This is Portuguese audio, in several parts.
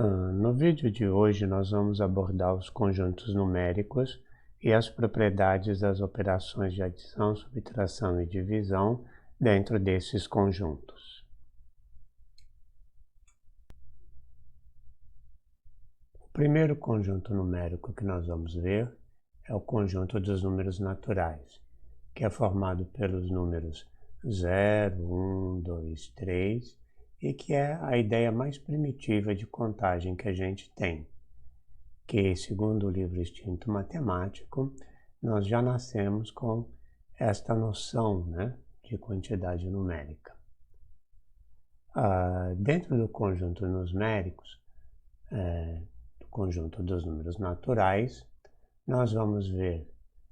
No vídeo de hoje nós vamos abordar os conjuntos numéricos e as propriedades das operações de adição, subtração e divisão dentro desses conjuntos. O primeiro conjunto numérico que nós vamos ver é o conjunto dos números naturais, que é formado pelos números 0, 1, 2, 3, e que é a ideia mais primitiva de contagem que a gente tem, que, segundo o livro Instinto Matemático, nós já nascemos com esta noção, de quantidade numérica. Dentro do conjunto numéricos, do conjunto dos números naturais, nós vamos ver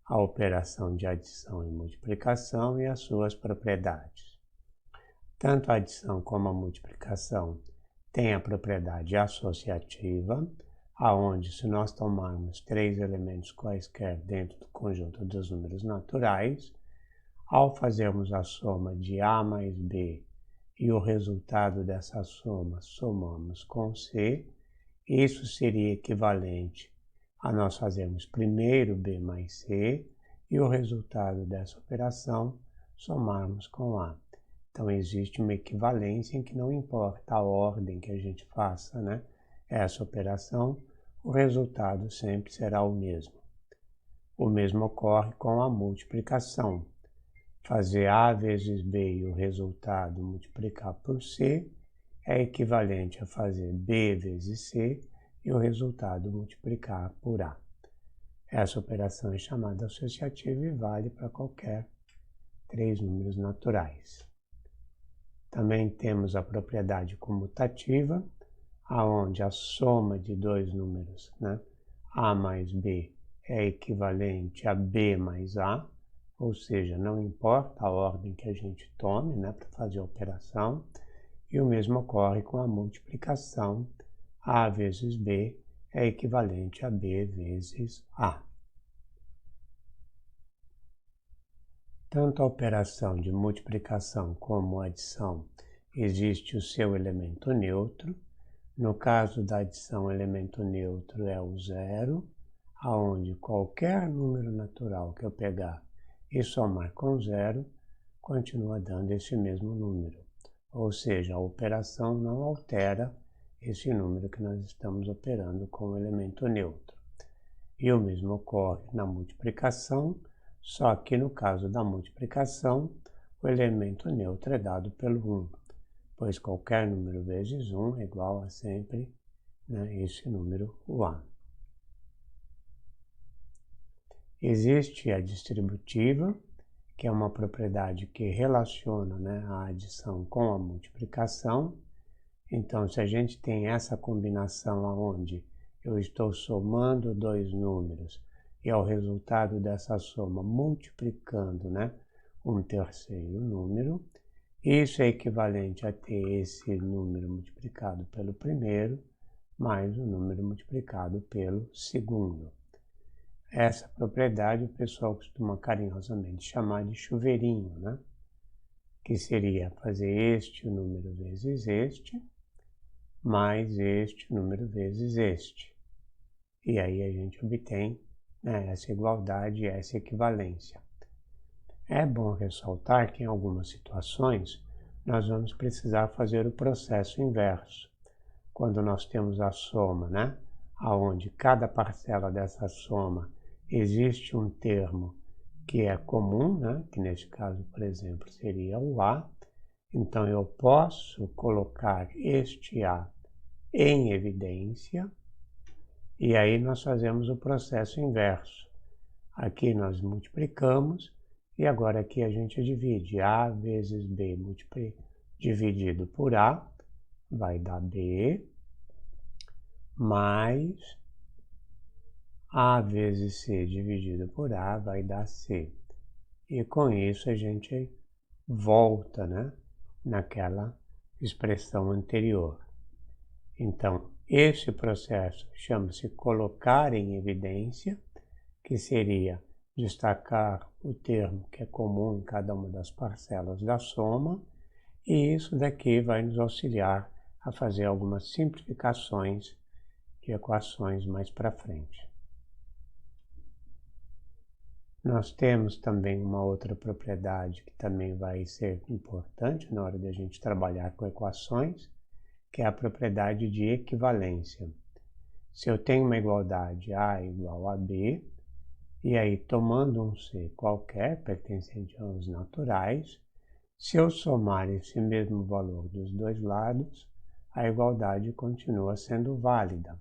a operação de adição e multiplicação e as suas propriedades. Tanto a adição como a multiplicação têm a propriedade associativa, aonde se nós tomarmos três elementos quaisquer dentro do conjunto dos números naturais, ao fazermos a soma de A mais B e o resultado dessa soma somamos com C, isso seria equivalente a nós fazermos primeiro B mais C e o resultado dessa operação somarmos com A. Então, existe uma equivalência em que não importa a ordem que a gente faça, essa operação, o resultado sempre será o mesmo. O mesmo ocorre com a multiplicação. Fazer A vezes B e o resultado multiplicar por C é equivalente a fazer B vezes C e o resultado multiplicar por A. Essa operação é chamada associativa e vale para qualquer três números naturais. Também temos a propriedade comutativa, aonde a soma de dois números, A mais B, é equivalente a B mais A, ou seja, não importa a ordem que a gente tome para fazer a operação, e o mesmo ocorre com a multiplicação. A vezes B é equivalente a B vezes A. Tanto a operação de multiplicação como a adição existe o seu elemento neutro. No caso da adição, o elemento neutro é o zero, aonde qualquer número natural que eu pegar e somar com zero, continua dando esse mesmo número. Ou seja, a operação não altera esse número que nós estamos operando com o elemento neutro. E o mesmo ocorre na multiplicação, só que no caso da multiplicação, o elemento neutro é dado pelo 1, pois qualquer número vezes 1 é igual a sempre esse número, o A. Existe a distributiva, que é uma propriedade que relaciona a adição com a multiplicação. Então, se a gente tem essa combinação onde eu estou somando dois números e ao resultado dessa soma multiplicando um terceiro número, isso é equivalente a ter esse número multiplicado pelo primeiro mais o número multiplicado pelo segundo. Essa propriedade o pessoal costuma carinhosamente chamar de chuveirinho, que seria fazer este número vezes este, mais este número vezes este. E aí a gente obtém essa igualdade e essa equivalência. É bom ressaltar que em algumas situações nós vamos precisar fazer o processo inverso. Quando nós temos a soma, onde cada parcela dessa soma existe um termo que é comum, que neste caso, por exemplo, seria o A. Então eu posso colocar este A em evidência, e aí nós fazemos o processo inverso. Aqui nós multiplicamos, e agora aqui a gente divide. A vezes B dividido por A vai dar B, mais A vezes C dividido por A vai dar C. E com isso a gente volta naquela expressão anterior. Então, esse processo chama-se colocar em evidência, que seria destacar o termo que é comum em cada uma das parcelas da soma, e isso daqui vai nos auxiliar a fazer algumas simplificações de equações mais para frente. Nós temos também uma outra propriedade que também vai ser importante na hora de a gente trabalhar com equações, que é a propriedade de equivalência. Se eu tenho uma igualdade A igual a B, e aí tomando um C qualquer, pertencente a uns naturais, se eu somar esse mesmo valor dos dois lados, a igualdade continua sendo válida.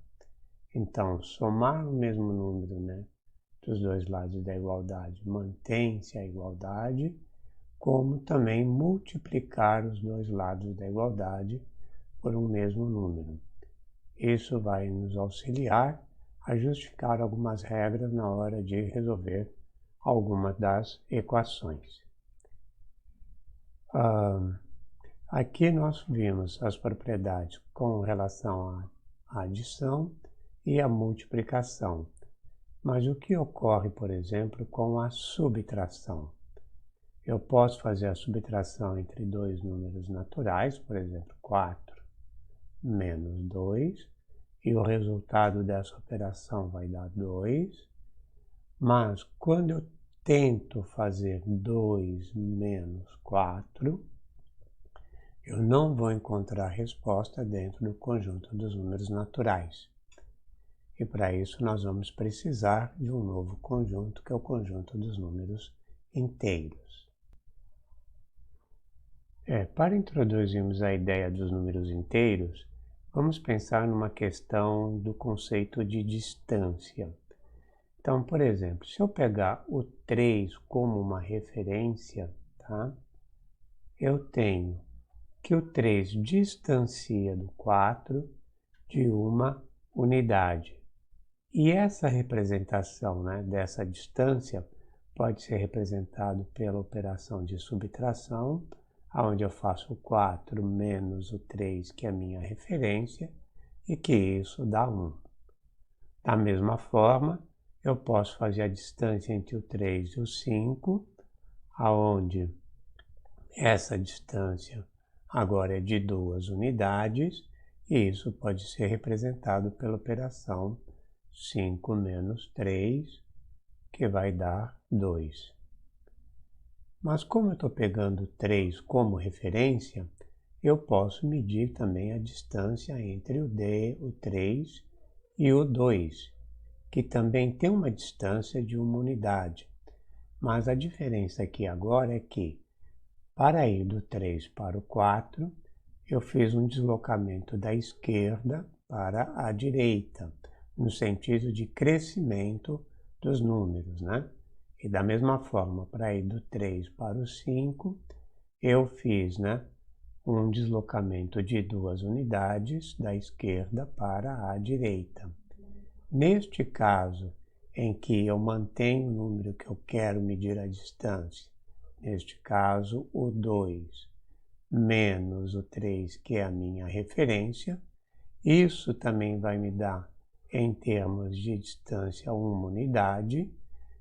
Então, somar o mesmo número, né, dos dois lados da igualdade mantém-se a igualdade, como também multiplicar os dois lados da igualdade por um mesmo número. Isso vai nos auxiliar a justificar algumas regras na hora de resolver alguma das equações. Aqui nós vimos as propriedades com relação à adição e à multiplicação. Mas o que ocorre, por exemplo, com a subtração? Eu posso fazer a subtração entre dois números naturais, por exemplo, 4 menos 2, e o resultado dessa operação vai dar 2, mas quando eu tento fazer 2 menos 4, eu não vou encontrar a resposta dentro do conjunto dos números naturais. E para isso nós vamos precisar de um novo conjunto, que é o conjunto dos números inteiros. Para introduzirmos a ideia dos números inteiros, vamos pensar numa questão do conceito de distância. Então, por exemplo, se eu pegar o 3 como uma referência, tá? Eu tenho que o 3 distancia do 4 de uma unidade. E essa representação, né, dessa distância pode ser representado pela operação de subtração, onde eu faço o 4 menos o 3, que é a minha referência, e que isso dá 1. Da mesma forma, eu posso fazer a distância entre o 3 e o 5, onde essa distância agora é de 2 unidades, e isso pode ser representado pela operação 5 menos 3, que vai dar 2. Mas como eu estou pegando 3 como referência, eu posso medir também a distância entre o 3 e o 2, que também tem uma distância de uma unidade. Mas a diferença aqui agora é que, para ir do 3 para o 4, eu fiz um deslocamento da esquerda para a direita, no sentido de crescimento dos números, né? E da mesma forma, para ir do 3 para o 5, eu fiz, né, um deslocamento de 2 unidades da esquerda para a direita. Neste caso, em que eu mantenho o número que eu quero medir a distância, neste caso o 2 menos o 3, que é a minha referência, isso também vai me dar, em termos de distância, uma unidade,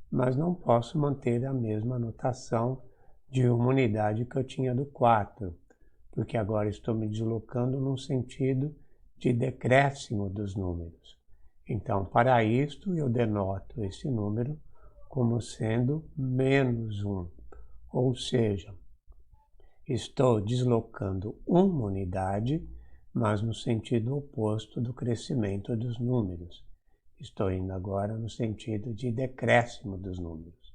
mas não posso manter a mesma notação de uma unidade que eu tinha do 4, porque agora estou me deslocando num sentido de decréscimo dos números. Então, para isto, eu denoto esse número como sendo menos 1, ou seja, estou deslocando uma unidade, mas no sentido oposto do crescimento dos números. Estou indo agora no sentido de decréscimo dos números.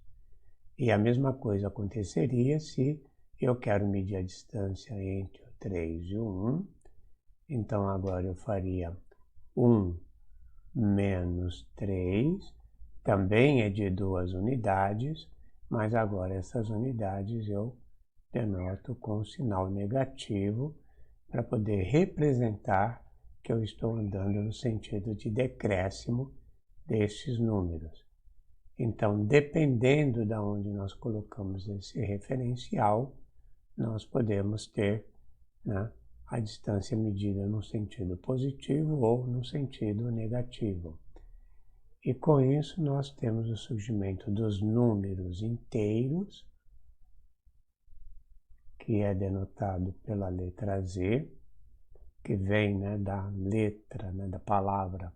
E a mesma coisa aconteceria se eu quero medir a distância entre o 3 e o 1. Então agora eu faria 1 menos 3, também é de 2 unidades, mas agora essas unidades eu denoto com um sinal negativo para poder representar que eu estou andando no sentido de decréscimo desses números. Então, dependendo de onde nós colocamos esse referencial, nós podemos ter, né, a distância medida no sentido positivo ou no sentido negativo. E com isso nós temos o surgimento dos números inteiros, que é denotado pela letra Z, que vem, né, da letra, né, da palavra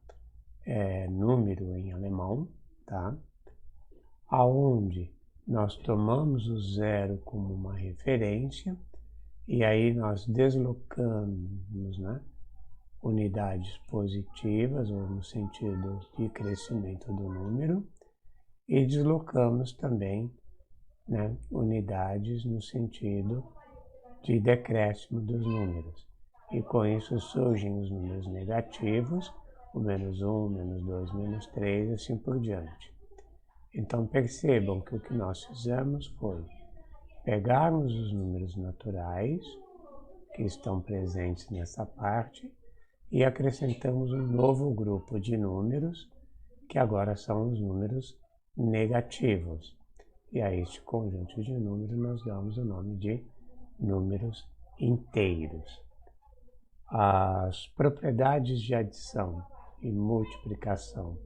número em alemão, tá? Aonde nós tomamos o zero como uma referência e aí nós deslocamos, né, unidades positivas ou no sentido de crescimento do número e deslocamos também, né, unidades no sentido de decréscimo dos números. E com isso surgem os números negativos, o -1, -2, -3 e assim por diante. Então percebam que o que nós fizemos foi pegarmos os números naturais que estão presentes nessa parte e acrescentamos um novo grupo de números que agora são os números negativos. E a este conjunto de números nós damos o nome de números inteiros. As propriedades de adição e multiplicação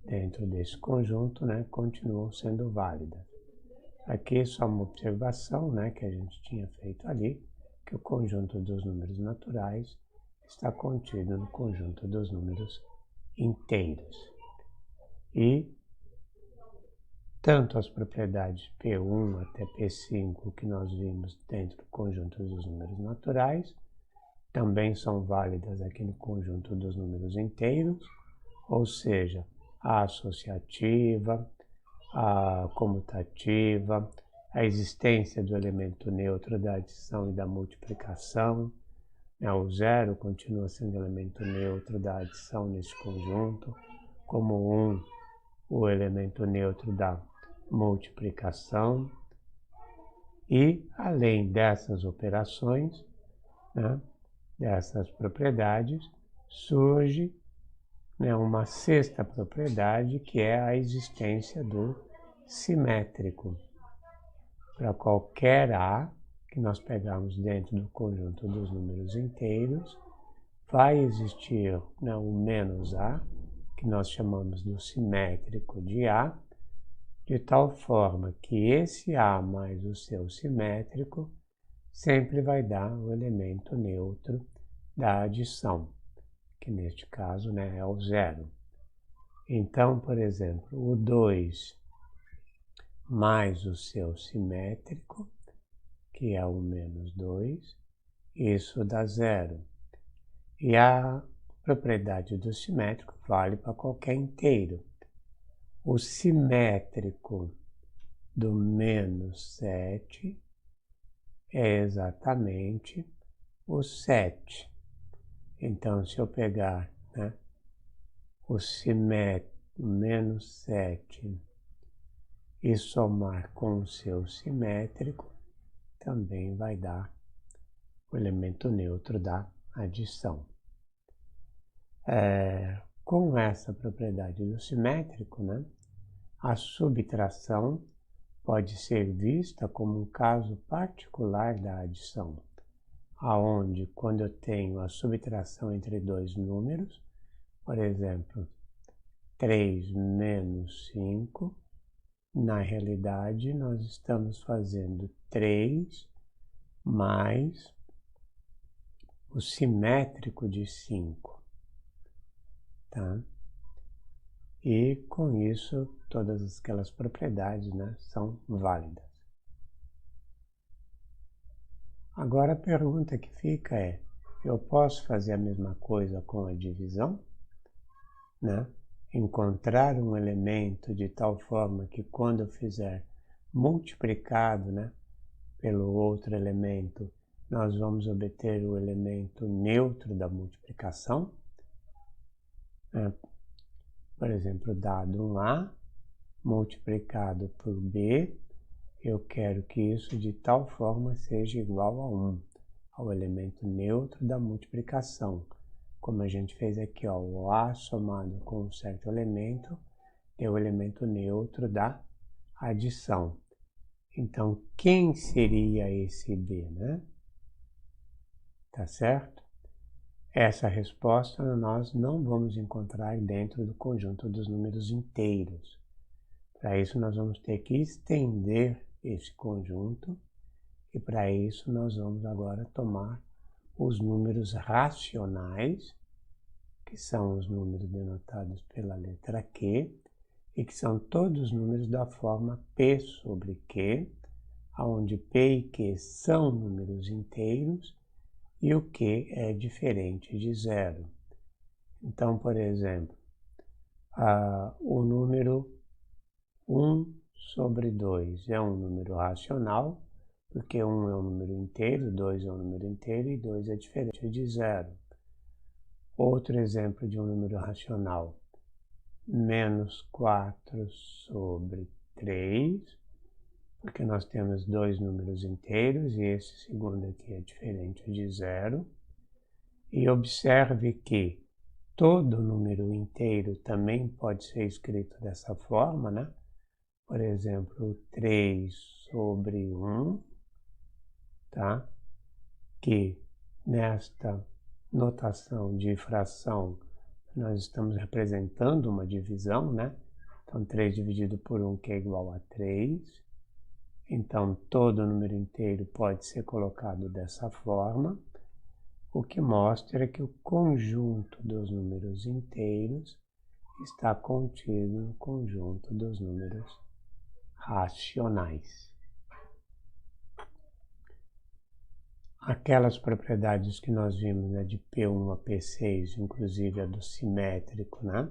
dentro desse conjunto, né, continuam sendo válidas. Aqui só uma observação, né, que a gente tinha feito ali, que o conjunto dos números naturais está contido no conjunto dos números inteiros. E tanto as propriedades P1 até P5 que nós vimos dentro do conjunto dos números naturais, também são válidas aqui no conjunto dos números inteiros, ou seja, a associativa, a comutativa, a existência do elemento neutro da adição e da multiplicação. O zero continua sendo elemento neutro da adição nesse conjunto, como o elemento neutro da multiplicação. E, além dessas operações, né, dessas propriedades, surge, né, uma sexta propriedade, que é a existência do simétrico. Para qualquer A que nós pegarmos dentro do conjunto dos números inteiros, vai existir, né, o menos A, que nós chamamos do simétrico de A, de tal forma que esse A mais o seu simétrico sempre vai dar o elemento neutro da adição, que neste caso, né, é o zero. Então, por exemplo, o 2 mais o seu simétrico, que é o -2, isso dá zero. E a propriedade do simétrico vale para qualquer inteiro. O simétrico do -7 é exatamente o 7. Então, se eu pegar, né, o simétrico -7 e somar com o seu simétrico, também vai dar o elemento neutro da adição. Com essa propriedade do simétrico, né, a subtração pode ser vista como um caso particular da adição, aonde quando eu tenho a subtração entre dois números, por exemplo, 3 menos 5, na realidade nós estamos fazendo 3 mais o simétrico de 5, tá? E com isso todas aquelas propriedades, né, são válidas. Agora a pergunta que fica é, eu posso fazer a mesma coisa com a divisão? Né? Encontrar um elemento de tal forma que quando eu fizer multiplicado, né, pelo outro elemento, nós vamos obter o elemento neutro da multiplicação. Por exemplo, dado um A multiplicado por B, eu quero que isso de tal forma seja igual a 1, ao elemento neutro da multiplicação. Como a gente fez aqui, ó, o A somado com um certo elemento é o elemento neutro da adição. Então, quem seria esse B, né? Tá certo? Essa resposta nós não vamos encontrar dentro do conjunto dos números inteiros. Para isso, nós vamos ter que estender esse conjunto e para isso nós vamos agora tomar os números racionais, que são os números denotados pela letra Q, e que são todos números da forma P sobre Q, onde P e Q são números inteiros e o Q é diferente de zero. Então, por exemplo, o número 1 sobre 2 é um número racional, porque 1 é um número inteiro, 2 é um número inteiro e 2 é diferente de zero. Outro exemplo de um número racional, menos 4 sobre 3, porque nós temos dois números inteiros e esse segundo aqui é diferente de zero. E observe que todo número inteiro também pode ser escrito dessa forma, né? Por exemplo, 3 sobre 1, tá? Que nesta notação de fração nós estamos representando uma divisão, né? Então, 3 dividido por 1, que é igual a 3. Então, todo número inteiro pode ser colocado dessa forma, o que mostra que o conjunto dos números inteiros está contido no conjunto dos números racionais. Aquelas propriedades que nós vimos, né, de P1 a P6, inclusive a do simétrico, né,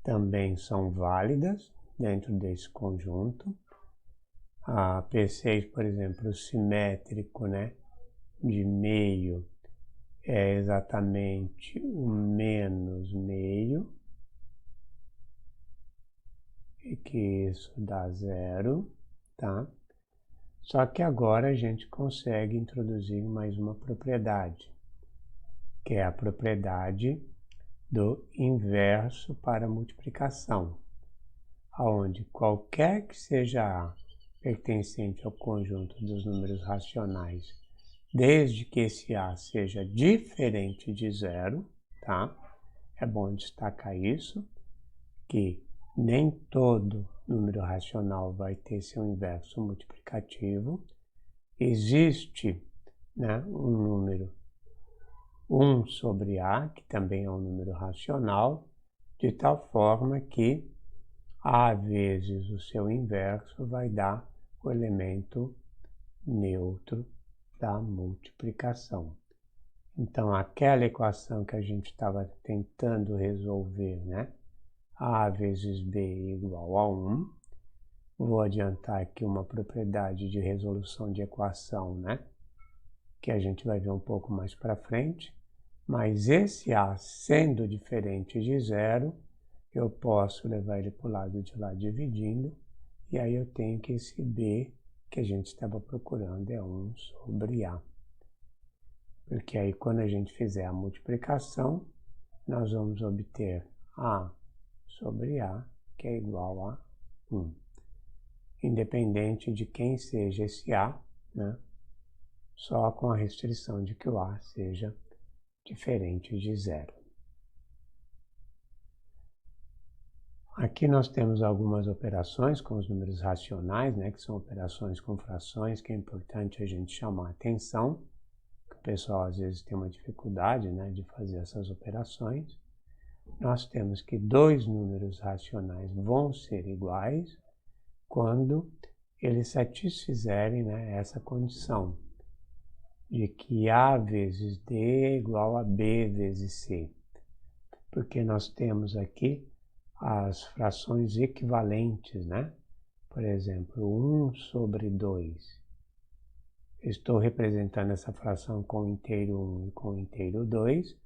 também são válidas dentro desse conjunto. A P6, por exemplo, o simétrico, né, de meio é exatamente o menos meio, e que isso dá zero, tá? Só que agora a gente consegue introduzir mais uma propriedade, que é a propriedade do inverso para multiplicação, onde qualquer que seja A pertencente ao conjunto dos números racionais, desde que esse A seja diferente de zero, tá? É bom destacar isso, que nem todo número racional vai ter seu inverso multiplicativo. Existe, né, um número 1 sobre A, que também é um número racional, de tal forma que A vezes o seu inverso vai dar o elemento neutro da multiplicação. Então, aquela equação que a gente estava tentando resolver, né? A vezes B igual a 1. Vou adiantar aqui uma propriedade de resolução de equação, né? Que a gente vai ver um pouco mais para frente. Mas esse A sendo diferente de zero, eu posso levar ele para o lado de lá dividindo. E aí eu tenho que esse B que a gente estava procurando é 1 sobre A. Porque aí quando a gente fizer a multiplicação, nós vamos obter A sobre A, que é igual a 1. Independente de quem seja esse A, né? Só com a restrição de que o A seja diferente de zero. Aqui nós temos algumas operações com os números racionais, né? Que são operações com frações, que é importante a gente chamar a atenção. O pessoal às vezes tem uma dificuldade, né, de fazer essas operações. Nós temos que dois números racionais vão ser iguais quando eles satisfizerem, né, essa condição de que A vezes D é igual a B vezes C. Porque nós temos aqui as frações equivalentes, né? Por exemplo, 1 sobre 2. Estou representando essa fração com o inteiro 1 e com o inteiro 2,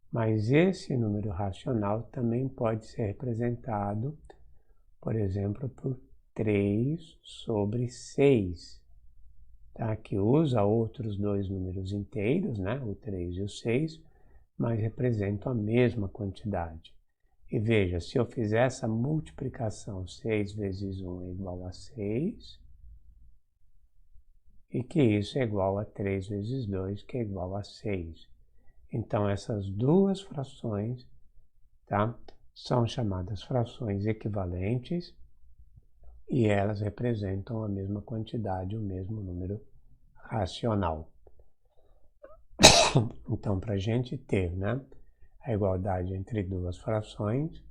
mas esse número racional também pode ser representado, por exemplo, por 3 sobre 6, tá? Que usa outros dois números inteiros, né? O 3 e o 6, mas representam a mesma quantidade. E veja, se eu fizer essa multiplicação, 6 vezes 1 é igual a 6, e que isso é igual a 3 vezes 2, que é igual a 6. Então, essas duas frações, tá, são chamadas frações equivalentes e elas representam a mesma quantidade, o mesmo número racional. Então, para a gente ter, né, a igualdade entre duas frações,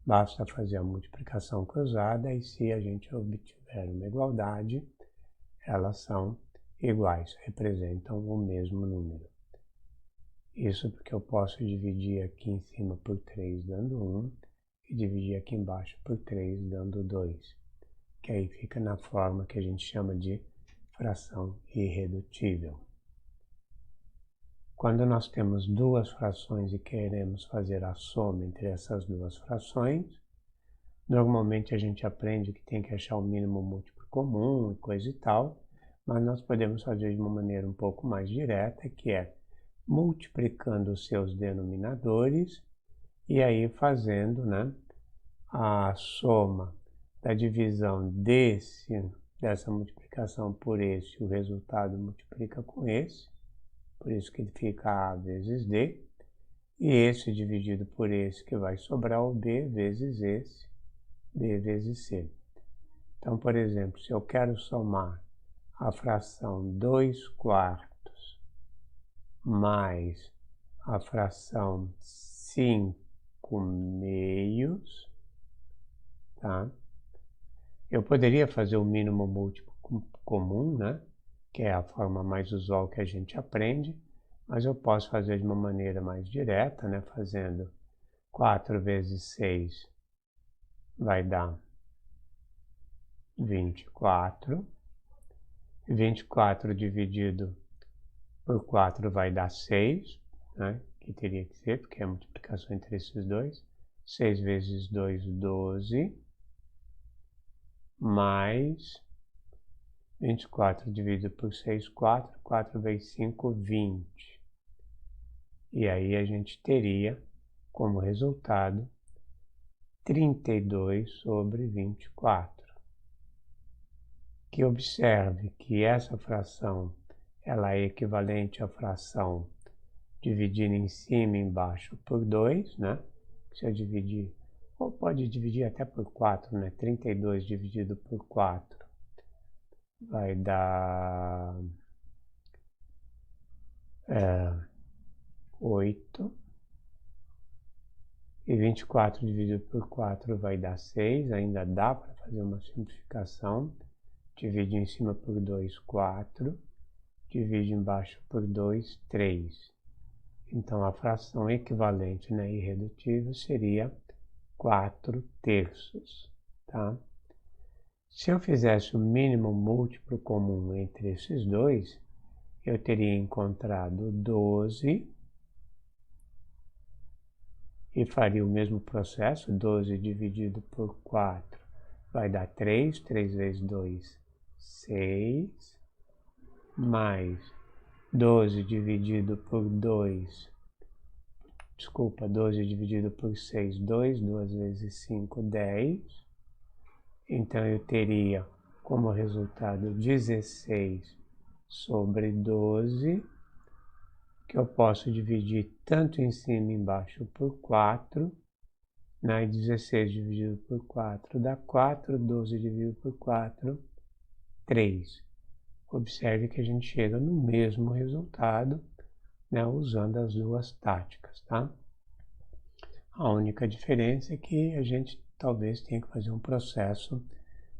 basta fazer a multiplicação cruzada e se a gente obtiver uma igualdade, elas são iguais, representam o mesmo número. Isso porque eu posso dividir aqui em cima por 3 dando 1 e dividir aqui embaixo por 3 dando 2, que aí fica na forma que a gente chama de fração irredutível. Quando nós temos duas frações e queremos fazer a soma entre essas duas frações, normalmente a gente aprende que tem que achar o mínimo múltiplo comum e coisa e tal, mas nós podemos fazer de uma maneira um pouco mais direta, que é multiplicando os seus denominadores e aí fazendo, né, a soma da divisão dessa multiplicação por esse, o resultado multiplica com esse, por isso que fica A vezes D, e esse dividido por esse que vai sobrar o B vezes esse, B vezes C. Então, por exemplo, se eu quero somar a fração 2/4 mais a fração 5/2, tá? Eu poderia fazer o mínimo múltiplo comum, né? Que é a forma mais usual que a gente aprende, mas eu posso fazer de uma maneira mais direta, né? Fazendo 4 vezes 6 vai dar 24. 24 dividido por 4 vai dar 6, né? Que teria que ser, porque é a multiplicação entre esses dois. 6 vezes 2, 12, mais 24 dividido por 6, 4. 4 vezes 5, 20. E aí a gente teria como resultado 32 sobre 24. Que observe que essa fração ela é equivalente à fração dividida em cima e embaixo por 2, né? Se eu dividir, ou pode dividir até por 4, né? 32 dividido por 4 vai dar 8. E 24 dividido por 4 vai dar 6. Ainda dá para fazer uma simplificação. Divide em cima por 2, 4. Divide embaixo por 2, 3. Então, a fração equivalente, né, irredutível seria 4/3, tá? Se eu fizesse o mínimo múltiplo comum entre esses dois, eu teria encontrado 12 e faria o mesmo processo, 12 dividido por 4 vai dar 3, 3 vezes 2, 6, mais 12 dividido por 2, 12 dividido por 6, 2, 2 vezes 5, 10. Então, eu teria como resultado 16 sobre 12, que eu posso dividir tanto em cima e embaixo por 4, né? 16 dividido por 4 dá 4, 12 dividido por 4, 3. Observe que a gente chega no mesmo resultado, né, usando as duas táticas, tá? A única diferença é que a gente talvez tenha que fazer um processo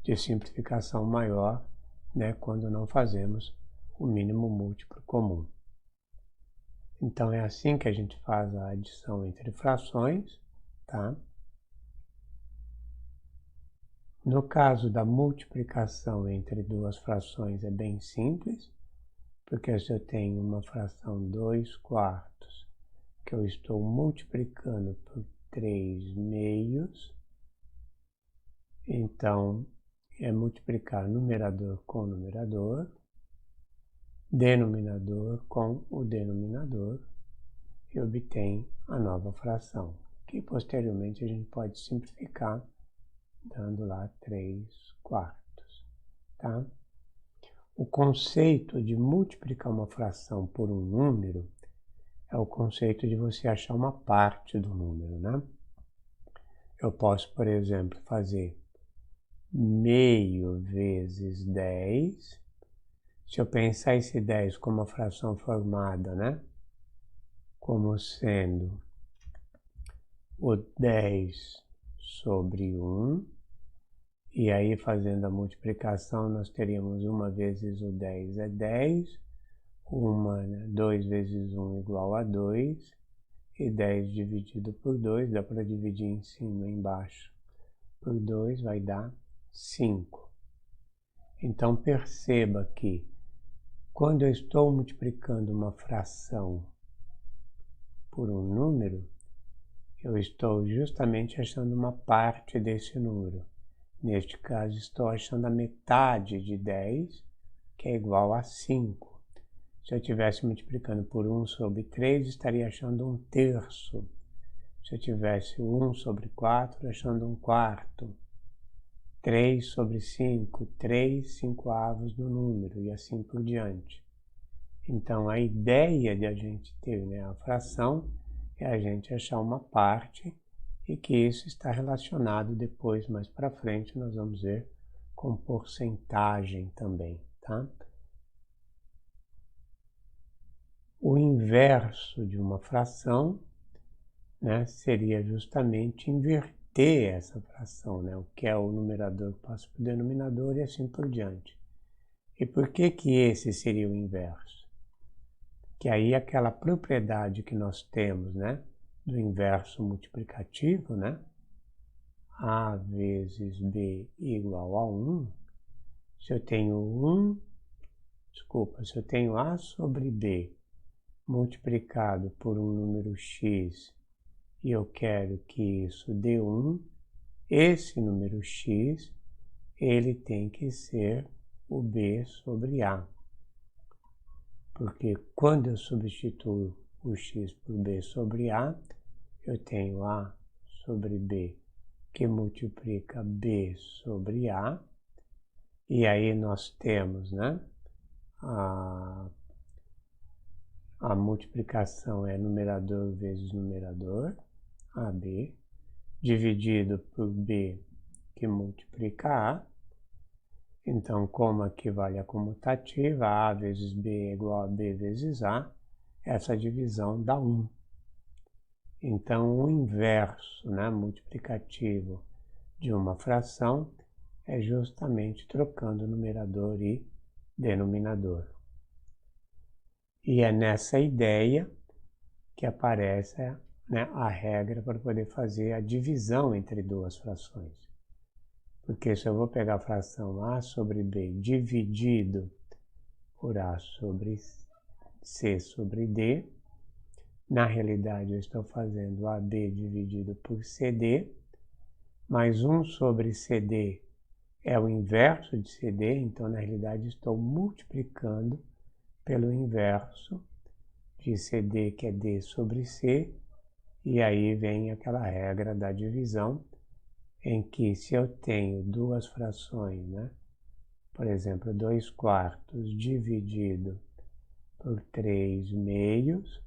de simplificação maior, né, quando não fazemos o mínimo múltiplo comum. Então, é assim que a gente faz a adição entre frações, tá? No caso da multiplicação entre duas frações é bem simples, porque se eu tenho uma fração 2/4 que eu estou multiplicando por 3/2, então é multiplicar numerador com numerador, denominador com o denominador, e obtém a nova fração, que posteriormente a gente pode simplificar, dando lá 3/4, tá? O conceito de multiplicar uma fração por um número é o conceito de você achar uma parte do número, né? Eu posso, por exemplo, fazer meio vezes 10. Se eu pensar esse 10 como uma fração formada, né, como sendo o 10 sobre 1, e aí fazendo a multiplicação nós teríamos 1 vezes o 10 é 10, 2 vezes 1 igual a 2, e 10 dividido por 2, dá para dividir em cima e embaixo por 2, vai dar 5. Então perceba que quando eu estou multiplicando uma fração por um número, eu estou justamente achando uma parte desse número. Neste caso, estou achando a metade de 10, que é igual a 5. Se eu estivesse multiplicando por 1 sobre 3, estaria achando 1/3. Se eu tivesse 1 sobre 4, achando 1/4. 3 sobre 5, 3 5/8 do número, e assim por diante. Então, a ideia de a gente ter, né, a fração é a gente achar uma parte, e que isso está relacionado depois, mais para frente, nós vamos ver com porcentagem também, tá? O inverso de uma fração, né, seria justamente inverter essa fração, né? O que é o numerador passa para o denominador e assim por diante. E por que que esse seria o inverso? Que aí aquela propriedade que nós temos, né, do inverso multiplicativo, né, A vezes B igual a 1, se eu tenho se eu tenho A sobre B multiplicado por um número x, e eu quero que isso dê 1, esse número x, ele tem que ser o B sobre A. Porque quando eu substituo o x por B sobre A, eu tenho A sobre B, que multiplica B sobre A, e aí nós temos, né, a multiplicação é numerador vezes numerador, AB, dividido por B, que multiplica A. Então, como aqui vale a comutativa, A vezes B é igual a B vezes A, essa divisão dá 1. Então, o inverso, né, multiplicativo de uma fração é justamente trocando numerador e denominador. E é nessa ideia que aparece, né, a regra para poder fazer a divisão entre duas frações. Porque se eu vou pegar a fração A sobre B dividido por A sobre C sobre D, na realidade eu estou fazendo AB dividido por CD, mais 1 sobre CD é o inverso de CD, então na realidade estou multiplicando pelo inverso de CD, que é D sobre C, e aí vem aquela regra da divisão, em que se eu tenho duas frações, né, por exemplo, 2/4 dividido por 3/2,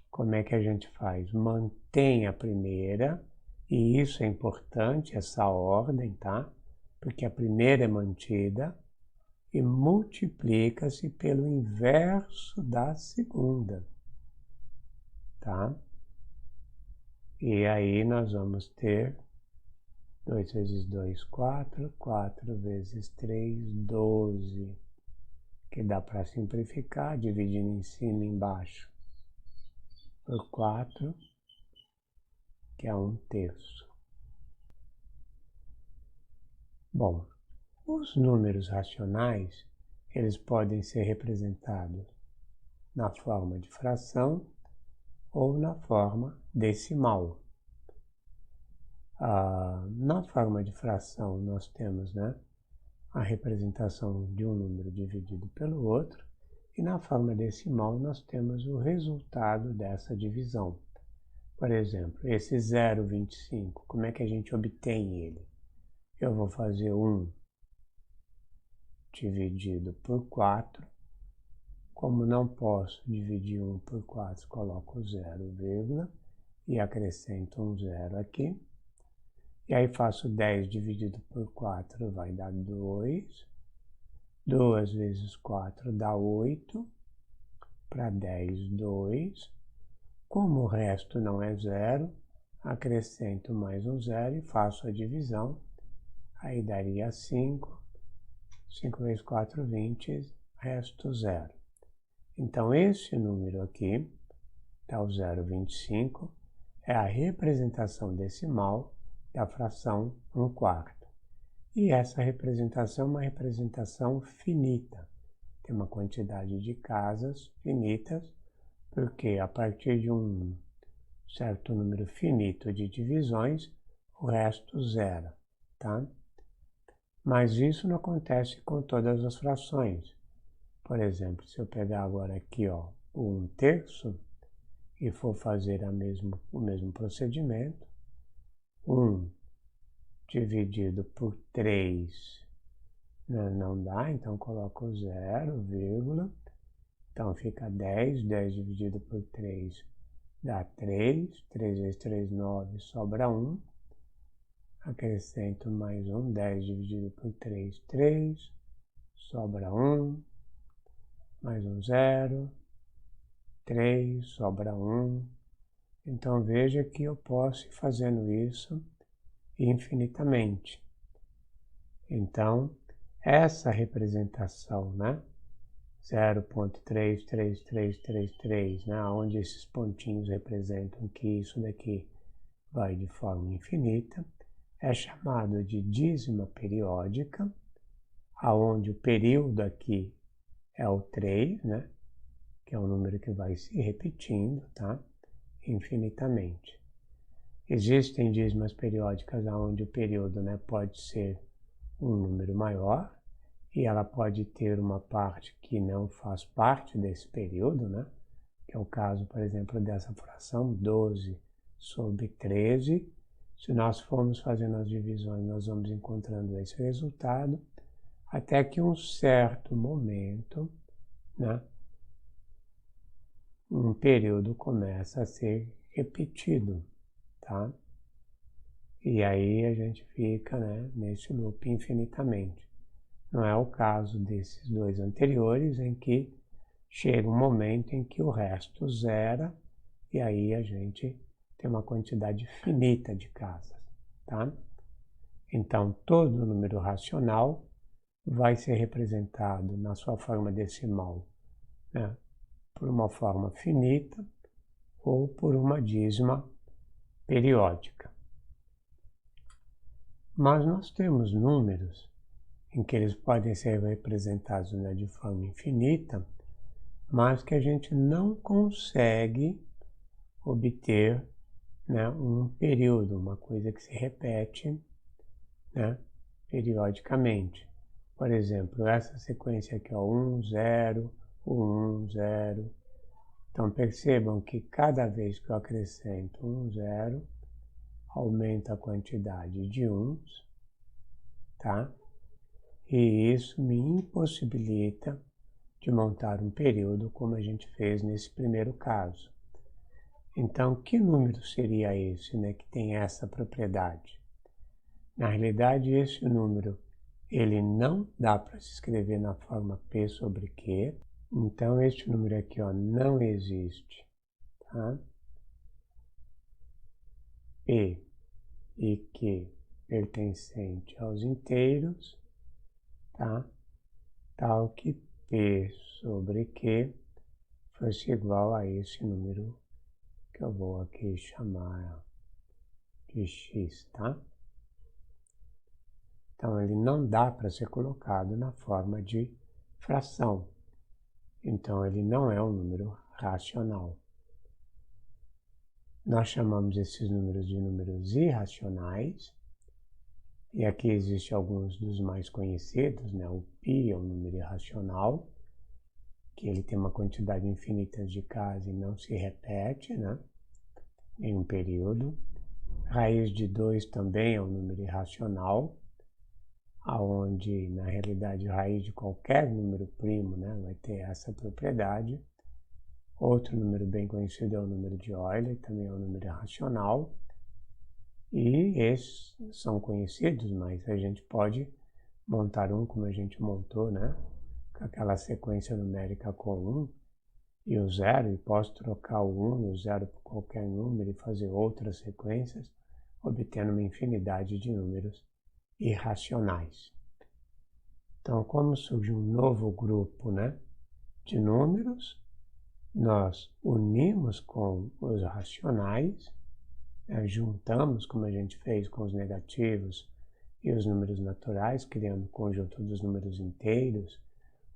como é que a gente faz? Mantém a primeira, e isso é importante, essa ordem, tá? Porque a primeira é mantida, e multiplica-se pelo inverso da segunda, tá? E aí nós vamos ter 2 vezes 2, 4, 4 vezes 3, 12, que dá para simplificar, dividindo em cima e embaixo por 4, que é 1/3. Bom, os números racionais, eles podem ser representados na forma de fração ou na forma decimal. Na forma de fração, nós temos, né, a representação de um número dividido pelo outro, e na forma decimal nós temos o resultado dessa divisão. Por exemplo, esse 0,25, como é que a gente obtém ele? Eu vou fazer 1 dividido por 4. Como não posso dividir 1 por 4, coloco 0, e acrescento um 0 aqui. E aí faço 10 dividido por 4, vai dar 2. 2 vezes 4 dá 8. Para 10, 2. Como o resto não é 0, acrescento mais um zero e faço a divisão, aí daria 5, 5 vezes 4, 20, resto 0. Então, esse número aqui, tá o 0,25, é a representação decimal da fração 1/4. E essa representação é uma representação finita, tem uma quantidade de casas finitas, porque a partir de um certo número finito de divisões, o resto zera, tá? Mas isso não acontece com todas as frações. Por exemplo, se eu pegar agora aqui, ó, o 1/3 e for fazer o mesmo procedimento, 1 dividido por 3 não dá, então coloco 0, vírgula, então fica 10, 10 dividido por 3 dá 3, 3 vezes 3, 9, sobra 1, acrescento mais 1, 10 dividido por 3, 3, sobra 1, mais um 0, 3, sobra 1. Então veja que eu posso ir fazendo isso infinitamente. Então, essa representação, né? 0,33333, né? Onde esses pontinhos representam que isso daqui vai de forma infinita, é chamado de dízima periódica, aonde o período aqui é o 3, né? Que é um número que vai se repetindo, tá? Infinitamente. Existem dízimas periódicas onde o período, né, pode ser um número maior e ela pode ter uma parte que não faz parte desse período, né? Que é o caso, por exemplo, dessa fração 12 sobre 13. Se nós formos fazendo as divisões, nós vamos encontrando esse resultado, até que um certo momento, né, um período começa a ser repetido, tá? E aí a gente fica, né, nesse loop infinitamente. Não é o caso desses dois anteriores, em que chega um momento em que o resto zera, e aí a gente tem uma quantidade finita de casas, tá? Então, todo número racional vai ser representado na sua forma decimal, né, por uma forma finita ou por uma dízima periódica. Mas nós temos números em que eles podem ser representados, né, de forma infinita, mas que a gente não consegue obter, né, um período, uma coisa que se repete, né, periodicamente. Por exemplo, essa sequência aqui, ó, 1, 0, 1, 0. Então percebam que cada vez que eu acrescento um 0, aumenta a quantidade de 1s, tá? E isso me impossibilita de montar um período como a gente fez nesse primeiro caso. Então, que número seria esse, né, que tem essa propriedade? Na realidade, esse número, ele não dá para se escrever na forma P sobre Q. Então, este número aqui, ó, não existe, tá? P e Q pertencente aos inteiros, tá? Tal que P sobre Q fosse igual a esse número que eu vou aqui chamar de x, tá? Então, ele não dá para ser colocado na forma de fração. Então, ele não é um número racional. Nós chamamos esses números de números irracionais. E aqui existem alguns dos mais conhecidos, né? O π é um número irracional, que ele tem uma quantidade infinita de casas e não se repete, né, em um período. Raiz de 2 também é um número irracional, aonde na realidade raiz de qualquer número primo, né, vai ter essa propriedade. Outro número bem conhecido é o número de Euler, também é um número irracional. E esses são conhecidos, mas a gente pode montar um como a gente montou, né, com aquela sequência numérica com 1, e o 0, e posso trocar o 1 e o 0 por qualquer número e fazer outras sequências, obtendo uma infinidade de números irracionais. Então, como surge um novo grupo, né, de números, nós unimos com os racionais, juntamos, como a gente fez com os negativos e os números naturais, criando o conjunto dos números inteiros,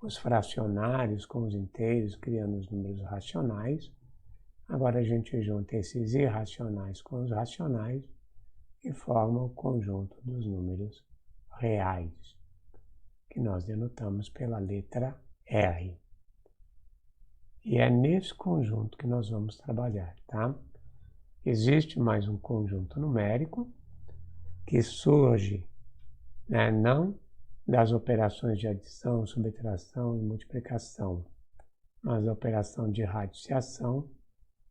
os fracionários com os inteiros, criando os números racionais. Agora a gente junta esses irracionais com os racionais e forma o conjunto dos números reais, que nós denotamos pela letra R. E é nesse conjunto que nós vamos trabalhar, tá? Existe mais um conjunto numérico que surge, né, não das operações de adição, subtração e multiplicação, mas da operação de radiciação,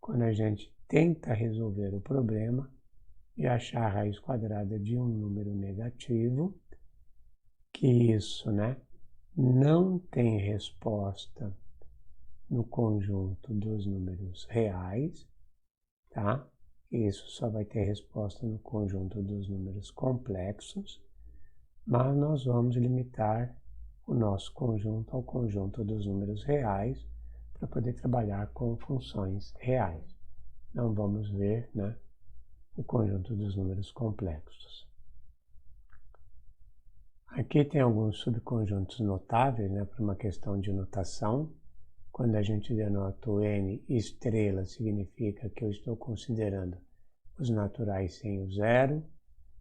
quando a gente tenta resolver o problema e achar a raiz quadrada de um número negativo, que isso, né, não tem resposta no conjunto dos números reais, tá? Isso só vai ter resposta no conjunto dos números complexos, mas nós vamos limitar o nosso conjunto ao conjunto dos números reais para poder trabalhar com funções reais. Não vamos ver, né, o conjunto dos números complexos. Aqui tem alguns subconjuntos notáveis, né, para uma questão de notação. Quando a gente denota o n estrela, significa que eu estou considerando os naturais sem o zero.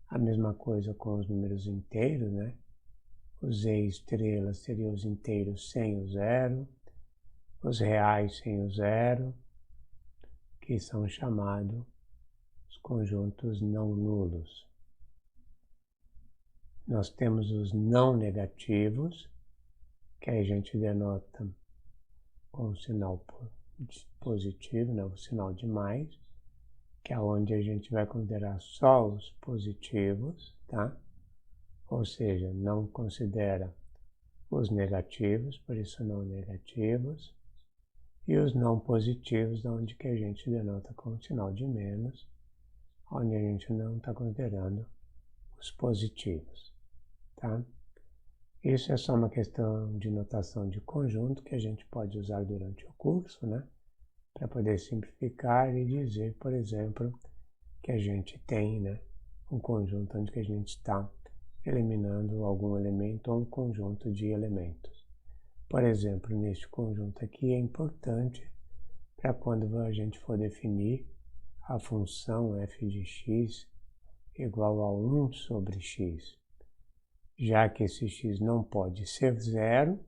A mesma coisa com os números inteiros, né? Os z estrelas seriam os inteiros sem o zero. Os reais sem o zero, que são chamados os conjuntos não nulos. Nós temos os não negativos, que a gente denota com o sinal positivo, né, o sinal de mais, que é onde a gente vai considerar só os positivos, tá? Ou seja, não considera os negativos, por isso não negativos, e os não positivos, onde que a gente denota com o sinal de menos, onde a gente não está considerando os positivos, tá? Isso é só uma questão de notação de conjunto que a gente pode usar durante o curso, né? Para poder simplificar e dizer, por exemplo, que a gente tem, né, um conjunto onde que a gente está eliminando algum elemento ou um conjunto de elementos. Por exemplo, neste conjunto aqui é importante para quando a gente for definir a função f de x igual a 1 sobre x. Já que esse x não pode ser zero,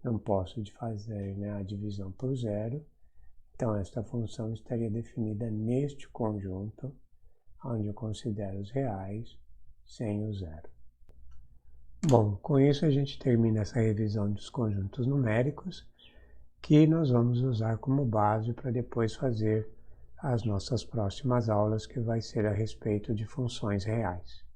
não posso fazer, né, a divisão por zero, então esta função estaria definida neste conjunto, onde eu considero os reais sem o zero. Bom, com isso a gente termina essa revisão dos conjuntos numéricos, que nós vamos usar como base para depois fazer as nossas próximas aulas, que vai ser a respeito de funções reais.